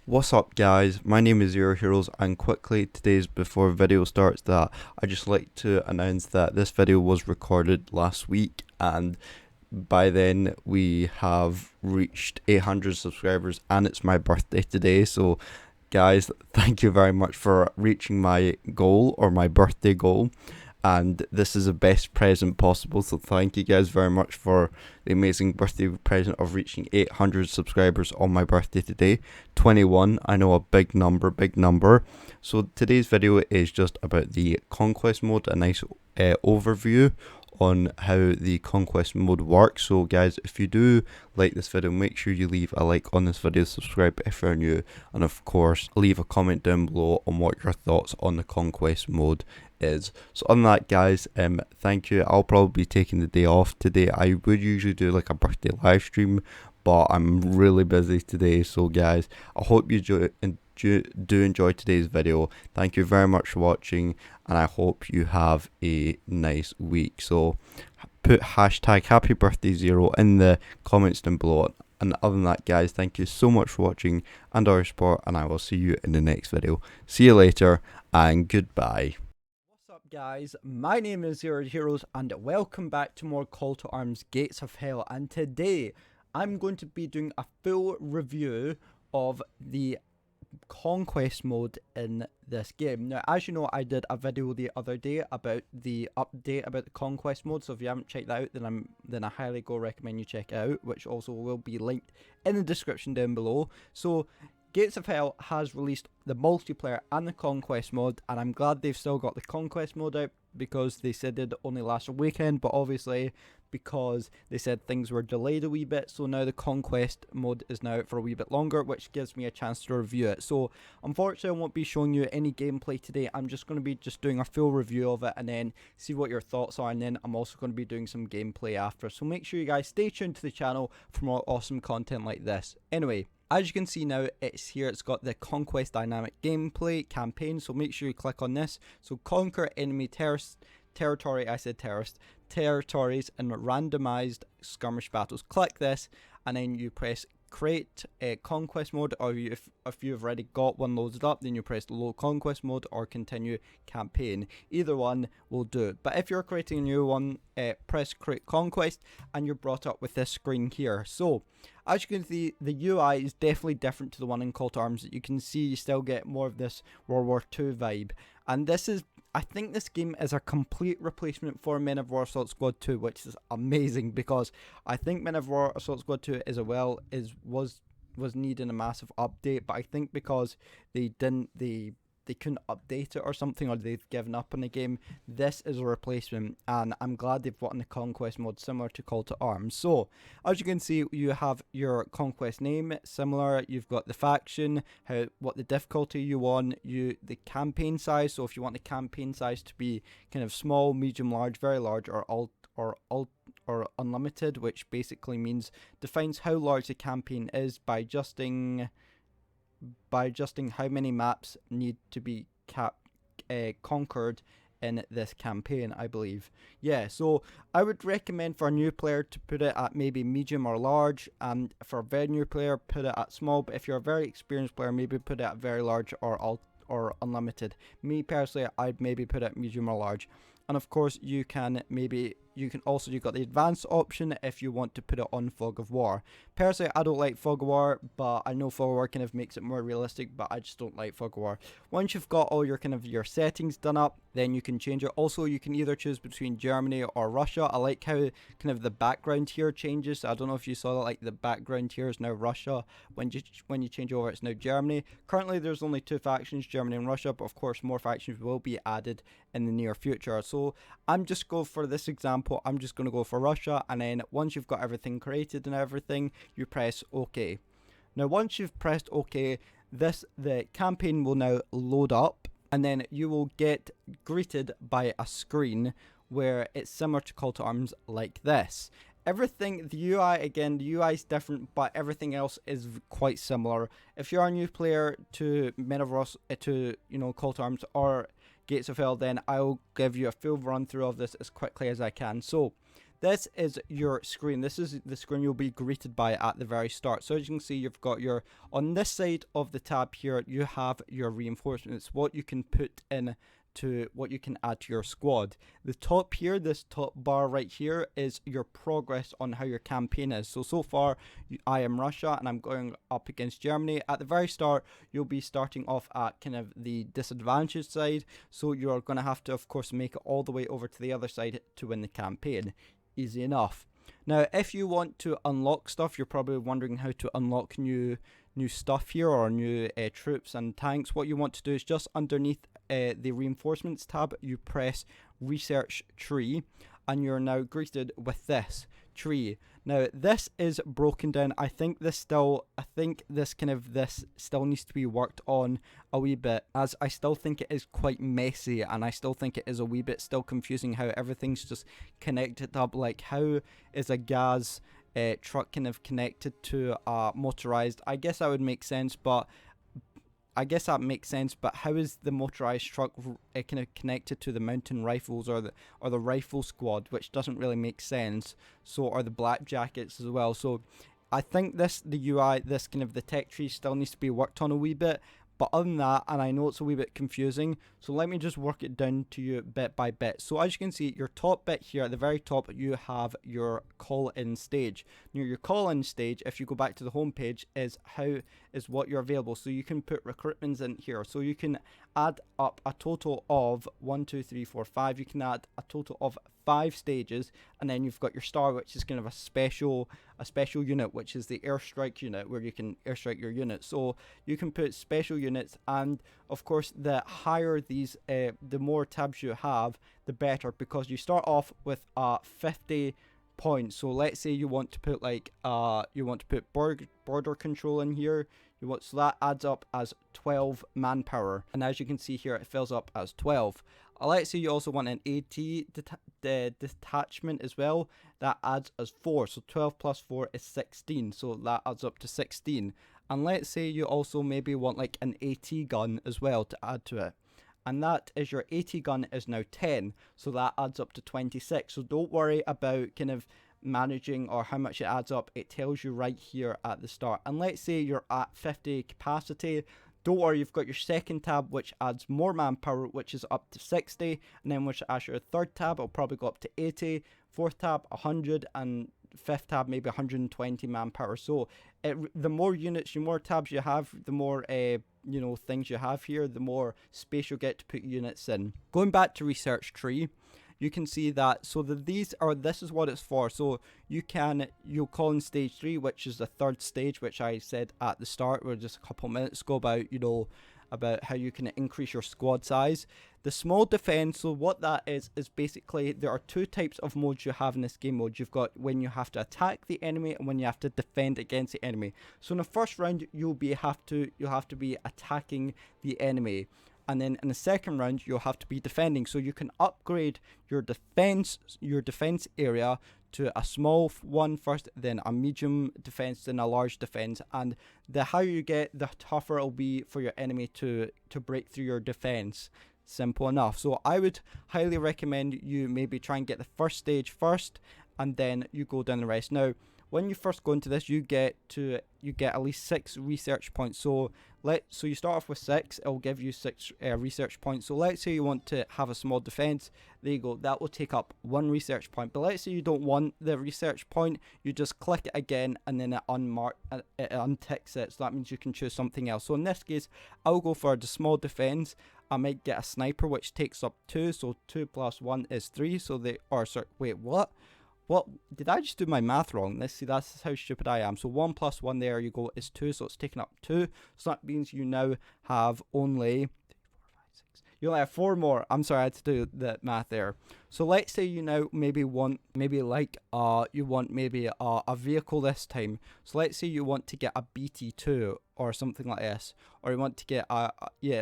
What's up guys, my name is Zero Heroes and quickly today's before video starts that I just like to announce that this video was recorded last week and by then we have reached 800 subscribers and it's my birthday today. So guys, thank you very much for reaching my goal or my birthday goal, and this is the best present possible, so thank you guys very much for the amazing birthday present of reaching 800 subscribers on my birthday today. 21, I know, a big number. So today's video is just about the Conquest mode, a nice overview on how the Conquest mode works. So guys, if you do like this video, make sure you leave a like on this video, subscribe if you're new, and of course leave a comment down below on what your thoughts on the Conquest mode is. So on that guys, thank you. I'll probably be taking the day off today. I would usually do like a birthday live stream, but I'm really busy today. So guys, I hope you do enjoy today's video. Thank you very much for watching and I hope you have a nice week. So put hashtag happy birthday Zero in the comments down below. And other than that guys, thank you so much for watching and our support, and I will see you in the next video. See you later and goodbye. What's up guys, my name is Zero Heroes and welcome back to more Call to Arms Gates of Hell, and today I'm going to be doing a full review of the Conquest mode in this game. Now, as you know, I did a video the other day about the update about the Conquest mode, so if you haven't checked that out, then I highly recommend you check it out, which also will be linked in the description down below. So Gates of Hell has released the multiplayer and the Conquest mode, and I'm glad they've still got the Conquest mode out because they said it only last weekend, but obviously because they said things were delayed a wee bit, so now the Conquest mode is now out for a wee bit longer, which gives me a chance to review it. So unfortunately I won't be showing you any gameplay today. I'm just going to be doing a full review of it and then see what your thoughts are, and then I'm also going to be doing some gameplay after. So make sure you guys stay tuned to the channel for more awesome content like this. Anyway, as you can see now, it's here, it's got the Conquest dynamic gameplay campaign, so make sure you click on this. So conquer enemy territories and randomized skirmish battles. Click this and then you press create a conquest mode, or if you've already got one loaded up, then you press load conquest mode or continue campaign. Either one will do, but if you're creating a new one, press create conquest and you're brought up with this screen here. So as you can see, the UI is definitely different to the one in Call to Arms. You can see you still get more of this World War II vibe, and this is, I think this game is a complete replacement for Men of War Assault Squad 2, which is amazing because I think Men of War Assault Squad 2 was needing a massive update, but I think because they couldn't update it or something, or they've given up on the game, this is a replacement, and I'm glad they've brought in the Conquest mode similar to Call to Arms. So as you can see, you have your Conquest name similar, you've got the faction, what the difficulty you want, the campaign size. So if you want the campaign size to be kind of small, medium, large, very large, or unlimited, which basically defines how large the campaign is by adjusting how many maps need to be conquered in this campaign, I believe. Yeah, so I would recommend for a new player to put it at maybe medium or large, and for a very new player, put it at small, but if you're a very experienced player, maybe put it at very large or unlimited. Me personally, I'd maybe put it at medium or large. And of course, you've got the advanced option if you want to put it on Fog of War. Personally, I don't like Fog of War, but I know Fog of War kind of makes it more realistic, but I just don't like Fog of War. Once you've got all your your settings done up, then you can change it. Also, you can either choose between Germany or Russia. I like how the background here changes. I don't know if you saw that, like the background here is now Russia. When you change over, it's now Germany. Currently, there's only two factions, Germany and Russia, but of course, more factions will be added in the near future. So I'm just going for this example, I'm just going to go for Russia, and then once you've got everything created and everything, you press OK. Now once you've pressed OK, the campaign will now load up, and then you will get greeted by a screen where it's similar to Call to Arms like this. Everything, the UI is different, but everything else is quite similar. If you're a new player to Men of War, Call to Arms or Gates of Hell, then I'll give you a full run through of this as quickly as I can. So this is your screen. This is the screen you'll be greeted by at the very start. So as you can see, you've got your, on this side of the tab here, you have your reinforcements, what you can put in to what you can add to your squad. The top here, this top bar right here, is your progress on how your campaign is. So far I am Russia and I'm going up against Germany. At the very start, you'll be starting off at kind of the disadvantaged side, so you're going to have to, of course, make it all the way over to the other side to win the campaign. Easy enough. Now, if you want to unlock stuff, you're probably wondering how to unlock new stuff here, or new troops and tanks. What you want to do is just underneath the reinforcements tab, you press research tree, and you're now greeted with this tree. Now this is broken down. I think this still needs to be worked on a wee bit, as I still think it is quite messy, and I still think it is a wee bit still confusing how everything's just connected up. Like, how is a gas truck kind of connected to a motorized? I guess that would make sense, but how is the motorized truck kind of connected to the mountain rifles or the rifle squad, which doesn't really make sense. So, or the black jackets as well. So I think the UI, this kind of the tech tree still needs to be worked on a wee bit. But other than that, and I know it's a wee bit confusing, so let me just work it down to you bit by bit. So as you can see, your top bit here, at the very top, you have your call-in stage. Near your call-in stage, if you go back to the home page, is what you're available. So you can put recruitments in here. So you can add up a total of 1, 2, 3, 4, 5. You can add a total of 5 stages, and then you've got your star, which is kind of a special unit, which is the airstrike unit, where you can airstrike your units. So you can put special units, and of course the higher these the more tabs you have, the better, because you start off with 50 points. So let's say you want to put border control in here. So that adds up as 12 manpower, and as you can see here, it fills up as 12. Let's say you also want an AT detachment as well. That adds as 4. So 12 plus 4 is 16. So that adds up to 16. And let's say you also maybe want like an AT gun as well to add to it. And that is, your AT gun is now 10. So that adds up to 26. So don't worry about kind of managing or how much it adds up. It tells you right here at the start. And let's say you're at 50 capacity. Don't worry, you've got your second tab, which adds more manpower, which is up to 60, and then which as your third tab, it'll probably go up to 80, fourth tab 100, and fifth tab maybe 120 manpower. So the more units, the more tabs you have, the more things you have here, the more space you'll get to put units in. Going back to research tree, you can see that, so this is what it's for. So you'll call in stage 3, which is the third stage, which I said at the start, or just a couple minutes ago, about how you can increase your squad size. The small defense, so what that is basically, there are 2 types of modes you have in this game mode. You've got when you have to attack the enemy and when you have to defend against the enemy. So in the first round, you'll have to be attacking the enemy. And then in the second round, you'll have to be defending. So you can upgrade your defense area to a small one first, then a medium defense, then a large defense. And the higher you get, the tougher it'll be for your enemy to break through your defense. Simple enough. So I would highly recommend you maybe try and get the first stage first, and then you go down the rest. Now, when you first go into this, you get at least 6 research points. So you start off with 6. It'll give you 6 research points. So let's say you want to have a small defense. There you go. That will take up 1 research point. But let's say you don't want the research point. You just click it again, and then it unticks it. So that means you can choose something else. So in this case, I'll go for the small defense. I might get a sniper, which takes up 2. So 2 plus 1 is 3. Wait, what? What? Did I just do my math wrong? That's how stupid I am. So 1 plus 1, there you go, is 2. So it's taking up 2. So that means you now have only... You only have 4 more. I'm sorry, I had to do the math there. So let's say you now maybe want a vehicle this time. So let's say you want to get a BT2 or something like this, or you want to get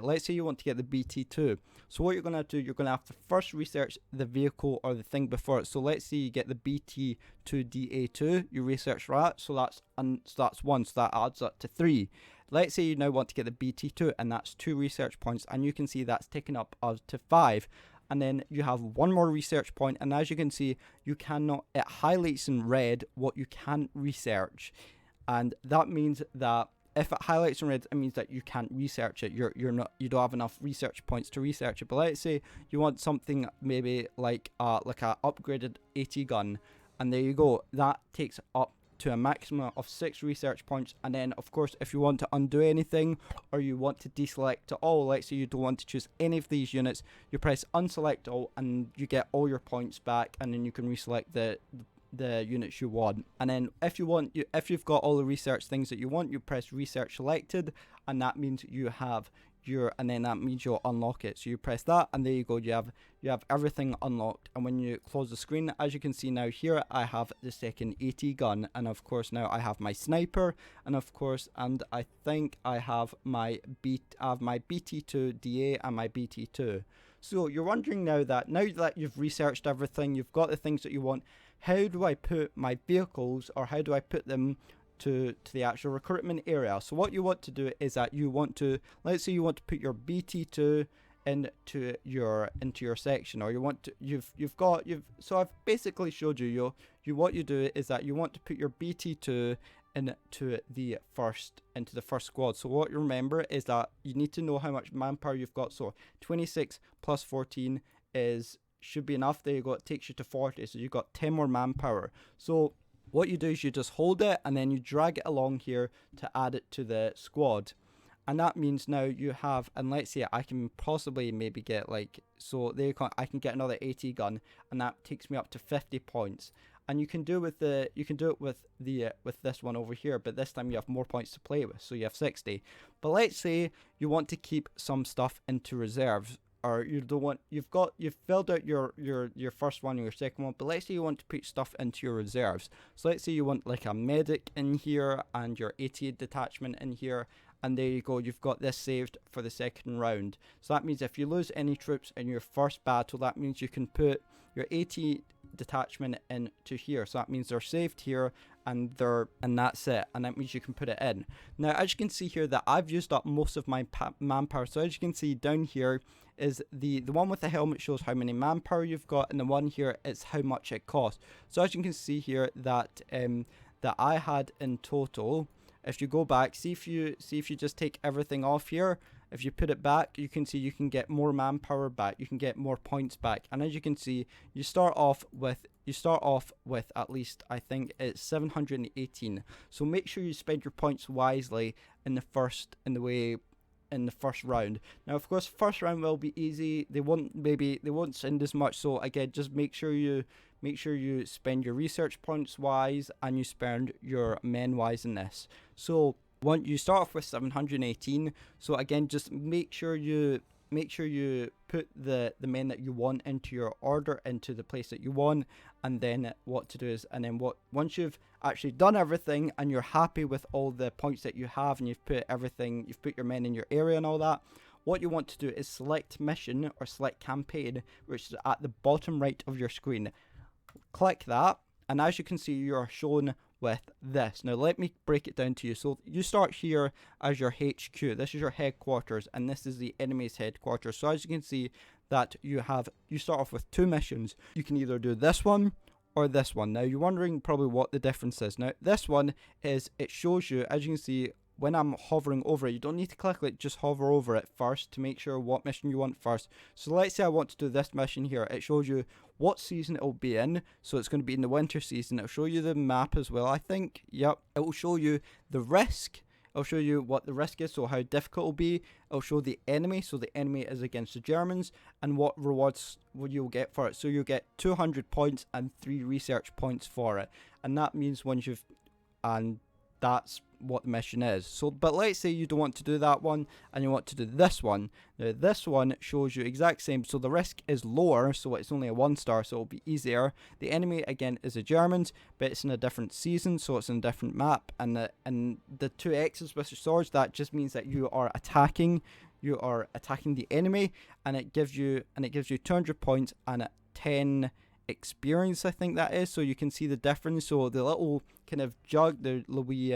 let's say you want to get the BT2. So what you're going to do, you're going to have to first research the vehicle or the thing before it. So let's say you get the BT2DA2, you research that, so that's 1, so that adds up to 3. Let's say you now want to get the BT2, and that's 2 research points, and you can see that's taken up to 5. and then you have one more research point, and as you can see, you cannot, it highlights in red what you can't research, and that means that if it highlights in red, it means that you can't research it. You don't have enough research points to research it. But let's say you want something maybe like a upgraded AT gun, and there you go. That takes up to a maximum of 6 research points. And then of course, if you want to undo anything or you want to deselect it all, let's say you don't want to choose any of these units, you press unselect all and you get all your points back, and then you can reselect the units you want. And then if you've got all the research things that you want, you press research selected, and that means you have and then that means you'll unlock it. So you press that, and there you go, you have everything unlocked. And when you close the screen, as you can see now here, I have the second AT gun, and of course now I have my sniper, and of course, and I think I have my BT2 DA and my BT2. So you're wondering now that you've researched everything, you've got the things that you want, how do I put my vehicles, or how do I put them to the actual recruitment area? So what you want to do is that you want to, let's say you want to put your BT2 into your section, or you want to, so I've basically showed you, what you do is that you want to put your BT2 into the first squad. So what you remember is that you need to know how much manpower you've got. So 26 plus 14 should be enough. There you go, it takes you to 40, so you've got 10 more manpower. So what you do is you just hold it and then you drag it along here to add it to the squad. And that means now you have, and let's say I can possibly maybe get so there I can get another AT gun, and that takes me up to 50 points. And you can do it with this one over here, but this time you have more points to play with, so you have 60. But let's say you want to keep some stuff into reserves, or you don't want, you've filled out your first one or your second one, but let's say you want to put stuff into your reserves. So let's say you want like a medic in here and your AT detachment in here, and there you go, you've got this saved for the second round. So that means if you lose any troops in your first battle, that means you can put your AT detachment into here. So that means they're saved here, and that's it, and that means you can put it in. Now as you can see here that I've used up most of my manpower. So as you can see down here is the one with the helmet shows how many manpower you've got, and the one here is how much it costs. So as you can see here that that I had in total, if you go back, see if you just take everything off here, if you put it back, you can see you can get more manpower back, you can get more points back. And as you can see, you start off with at least, I think it's 718. So make sure you spend your points wisely in the first round. Now of course first round will be easy, they won't send as much, so again just make sure you spend your research points wise and you spend your men wise in this. So once you start off with 718, so again just make sure you put the men that you want into your order, into the place that you want. And then what to do is, once you've actually done everything and you're happy with all the points that you have, and you've put your men in your area and all that, what you want to do is select mission or select campaign, which is at the bottom right of your screen. Click that, and as you can see, you are shown with this. Now let me break it down to you. So you start here as your HQ, this is your headquarters, and this is the enemy's headquarters. So as you can see that you start off with 2 missions. You can either do this one or this one. Now you're wondering probably what the difference is. Now this one is, it shows you, as you can see when I'm hovering over it, you don't need to click it, just hover over it first to make sure what mission you want first. So let's say I want to do this mission here. It shows you what season it will be in. So it's going to be in the winter season. It'll show you the map as well, I think. Yep. It will show you the risk. It'll show you what the risk is, so how difficult it will be. It'll show the enemy, so the enemy is against the Germans, and what rewards you'll get for it. So you'll get 200 points and 3 research points for it. And that means that's what the mission is. So but let's say you don't want to do that one and you want to do this one. Now this one shows you exact same, so the risk is lower, so it's only a 1-star, so it'll be easier. The enemy again is the Germans, but it's in a different season, so it's in a different map, and the 2 X's with your swords, that just means that you are attacking the enemy, and it gives you 200 points and 10 experience, I think that is. So you can see the difference. So the little kind of jug, the wee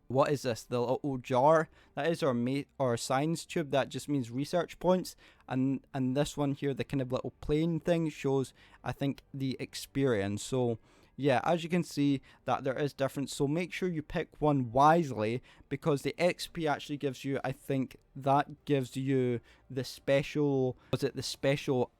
what is this? The little jar? That is our science tube. That just means research points. And this one here, the kind of little plain thing, shows, I think, the experience. So yeah, as you can see, that there is difference. So make sure you pick one wisely, because the XP actually gives you, I think that gives you the special, was it the special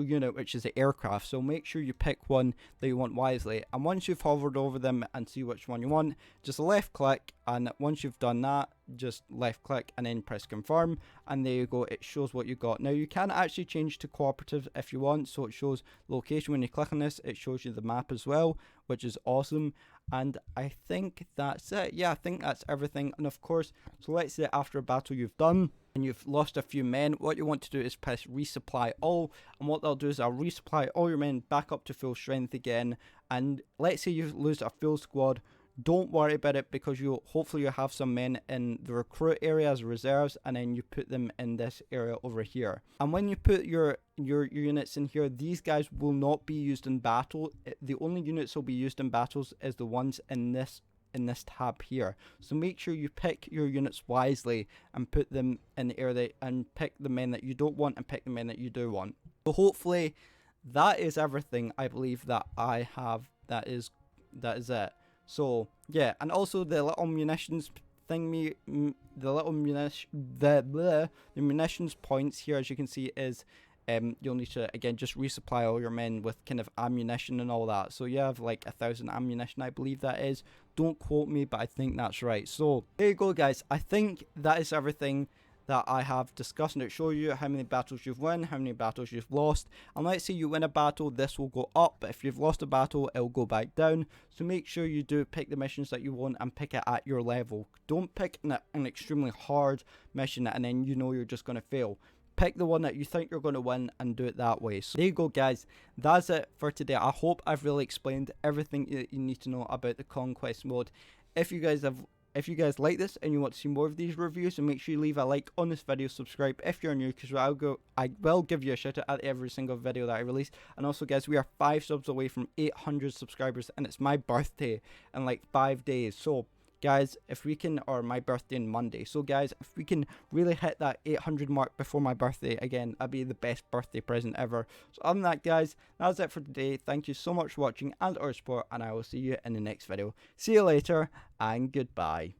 unit, which is the aircraft. So make sure you pick one that you want wisely, and once you've hovered over them and see which one you want, just left click, and once you've done that, just left click and then press confirm, and there you go, it shows what you got. Now you can actually change to cooperative if you want, so it shows location. When you click on this, it shows you the map as well, which is awesome. And I think that's it. Yeah, I think that's everything. And of course, so let's say after a battle you've done and you've lost a few men, what you want to do is press resupply all, and what they'll do is I'll resupply all your men back up to full strength again. And let's say you lose a full squad, don't worry about it, because hopefully you have some men in the recruit area as reserves, and then you put them in this area over here. And when you put your units in here, these guys will not be used in battle. The only units will be used in battles is the ones in this tab here. So make sure you pick your units wisely and put them in the area, and pick the men that you don't want and pick the men that you do want. So hopefully that is everything I believe that I have. That is it. So yeah, and also the little munitions thingy, the munitions points here, as you can see, is you'll need to again just resupply all your men with kind of ammunition and all that. So you have like 1,000 ammunition, I believe that is. Don't quote me, but I think that's right. So there you go, guys. I think that is everything that I have discussed, and it shows you how many battles you've won, how many battles you've lost. And let's say you win a battle, this will go up, but if you've lost a battle, it'll go back down. So make sure you do pick the missions that you want and pick it at your level. Don't pick an extremely hard mission and then you know you're just going to fail. Pick the one that you think you're going to win and do it that way. So there you go, guys. That's it for today. I hope I've really explained everything that you need to know about the Conquest mode. If you guys like this and you want to see more of these reviews, then make sure you leave a like on this video, subscribe if you're new, because I will give you a shout out at every single video that I release. And also, guys, we are 5 subs away from 800 subscribers, and it's my birthday in like 5 days. So guys, if we can, or my birthday on Monday, so guys, if we can really hit that 800 mark before my birthday, again, that'd be the best birthday present ever. So other than that, guys, that's it for today. Thank you so much for watching and our support, and I will see you in the next video. See you later, and goodbye.